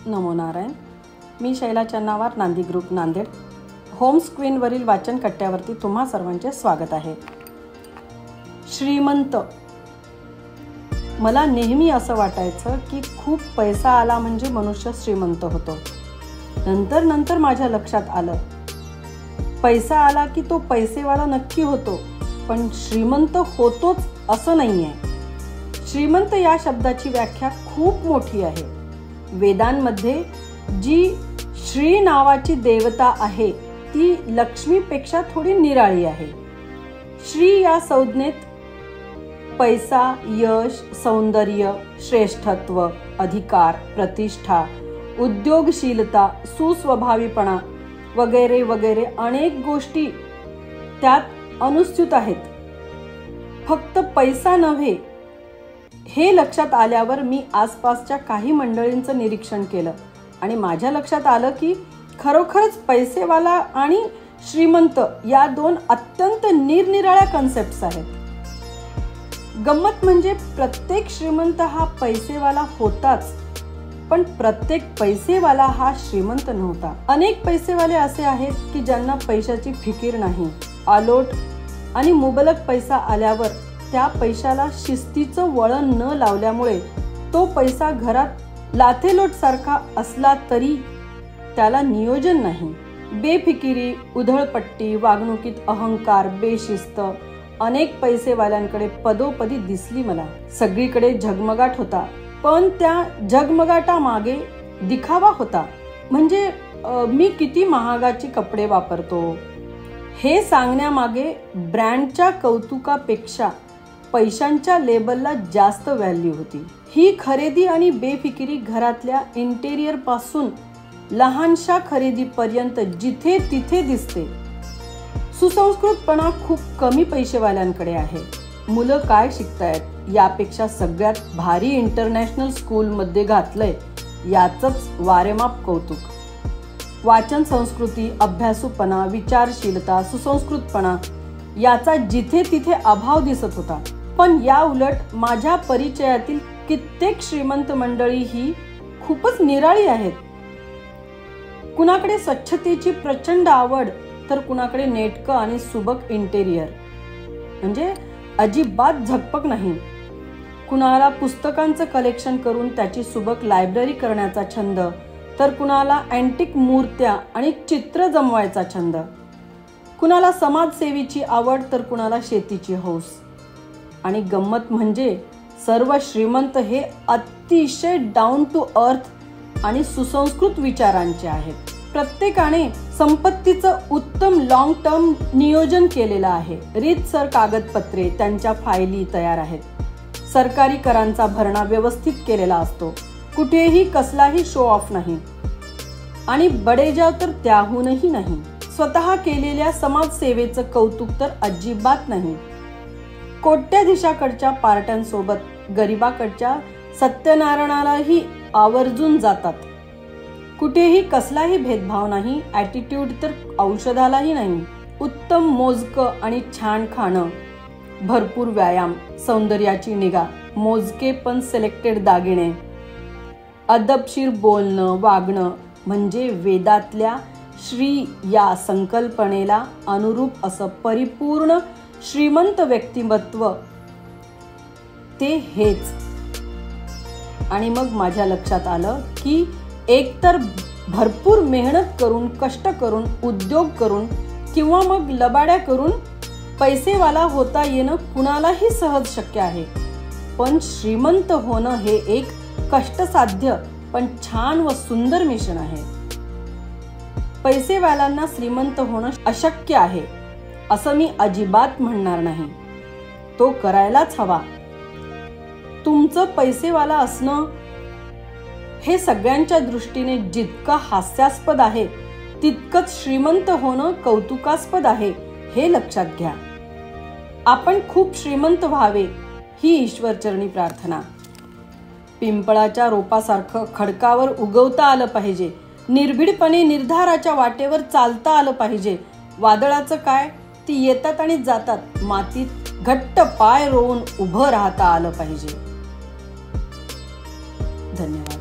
नमो नारायण. मी शैला चन्नावार, नांदी group Nanded. Home स्क्रीनवरील वाचन कट्ट्यावरती तुम्हा सर्वांचे स्वागत आहे. श्रीमंत. मला नेहमी असं वाटायचं की खूप पैसा आला म्हणजे मनुष्य श्रीमंत होतो. नंतर माझ्या लक्षात आलं, पैसा आला की तो पैसेवाला नक्की होतो, पण श्रीमंत होतोच असं नाहीये. श्रीमंत या शब्दाची व्याख्या खूप मोठी आहे. वेदांमध्ये जी श्री नावाची देवता आहे ती लक्ष्मीपेक्षा थोडी निराळी आहे. श्री या संज्ञेत पैसा, यश, सौंदर्य, श्रेष्ठत्व, अधिकार, प्रतिष्ठा, उद्योगशीलता, सुस्वभावीपणा वगैरे वगैरे अनेक गोष्टी त्यात अनुस्यूत आहेत. फक्त पैसा नव्हे हे लक्षात आल्यावर मी आसपासच्या काही मंडळींचं निरीक्षण केलं आणि माझ्या लक्षात आलं की खरोखरच पैसेवाला आणि श्रीमंत या दोन अत्यंत निरनिराळ्या कन्सेप्ट्स आहेत. गंमत म्हणजे प्रत्येक श्रीमंत हा पैसेवाला होताच, पण प्रत्येक पैसेवाला हा श्रीमंत नव्हता. अनेक पैसेवाले असे आहेत की ज्यांना पैशाची फिकीर नाही. आलोट आणि मुबलक पैसा आल्यावर त्या पैशाला शिस्तीचं वळण न लावल्यामुळे तो पैसा घरात लाथेलोट सारखा असला तरी त्याला नियोजन नाही. बेफिकिरी, उधळपट्टी, वागणुकीत अहंकार, बेशिस्त अनेक पैसेवाल्यांकडे पदोपदी दिसली मला. सगळीकडे झगमगाट होता, पण त्या झगमगाटामागे दिखावा होता. म्हणजे मी किती महागाची कपडे वापरतो हे सांगण्यामागे ब्रँडच्या कौतुकापेक्षा पैशांच्या लेबलला जास्त व्हॅल्यू होती. ही खरेदी आणि बेफिकिरी घरातल्या इंटेरियर पासून लहानशा खरेदीपर्यंत जिथे तिथे दिसते. सुसंस्कृतपणा खूप कमी पैसेवाल्यांकडे आहे. मुलं काय शिकतायत यापेक्षा सगळ्यात भारी इंटरनॅशनल स्कूलमध्ये घातलंय याचंच वारेमाप कौतुक. वाचन संस्कृती, अभ्यासूपणा, विचारशीलता, सुसंस्कृतपणा याचा जिथे तिथे अभाव दिसत होता. पण या उलट माझ्या परिचयातील कित्येक श्रीमंत मंडळी ही खूपच निराळी आहेत. कुणाकडे स्वच्छतेची प्रचंड आवड तर कुणाकडे नेटकं आणि सुबक इंटेरियर, म्हणजे अजिबात झकपक नाही. कुणाला पुस्तकांचं कलेक्शन करून त्याची सुबक लायब्ररी करण्याचा छंद, तर कुणाला अँटिक मूर्त्या आणि चित्र जमवायचा छंद. कुणाला समाजसेवेची आवड तर कुणाला शेतीची हौस. आणि गंमत म्हणजे सर्व श्रीमंत हे अतिशय डाऊन टू अर्थ आणि सुसंस्कृत विचारांचे आहेत. प्रत्येकाने संपत्तीचं उत्तम लॉंग टर्म नियोजन केलेलं आहे. रीतसर कागदपत्रे, त्यांच्या फायली तयार आहेत. सरकारी करांचा भरणा व्यवस्थित केलेला असतो. कुठेही कसलाही शो ऑफ नाही आणि बडेजाव तर त्याहूनही नाही. स्वतः केलेल्या समाजसेवेचं कौतुक तर अजिबात नाही. कोट्याधीशाकडच्या पार्ट्यांसोबत गरिबाकडच्या सत्यनारायणालाही आवर्जून जातात. कुठेही कसलाही भेदभाव नाही. ॲटिट्यूड तर औषधालाही नाही. उत्तम मोजकं आणि छान खाणं, भरपूर व्यायाम, सौंदर्याची निगा, मोजके पण सिलेक्टेड दागिने, अदबशीर बोलणं, वागणं म्हणजे वेदातल्या श्री या संकल्पनेला अनुरूप असं परिपूर्ण श्रीमंत व्यक्तिमत्व ते हेच. आणि मग माझ्या लक्षात आलं की एकतर भरपूर मेहनत करून, कष्ट करून, उद्योग करून किंवा मग लबाड्या करून पैसेवाला होता येणं कुणालाही सहज शक्य आहे. पण श्रीमंत होणं हे एक कष्टसाध्य पण छान व सुंदर मिशन आहे. पैसेवाल्यांना श्रीमंत होणं अशक्य आहे असं मी अजिबात म्हणणार नाही. तो करायलाच हवा. तुमचं पैसेवाला असणं हे सगळ्यांच्या दृष्टीने जितकं हास्यास्पद आहे तितकंच श्रीमंत होणं कौतुकास्पद आहे हे लक्षात घ्या. आपण खूप श्रीमंत व्हावे ही ईश्वरचरणी प्रार्थना. पिंपळाच्या रोपासारखं खडकावर उगवता आलं पाहिजे. निर्भीडपणे निर्धाराच्या वाटेवर चालता आलं पाहिजे. वादळाचं काय, ती येतात आणि जातात. मातीत घट्ट पाय रोवून उभं राहता आलं पाहिजे. धन्यवाद.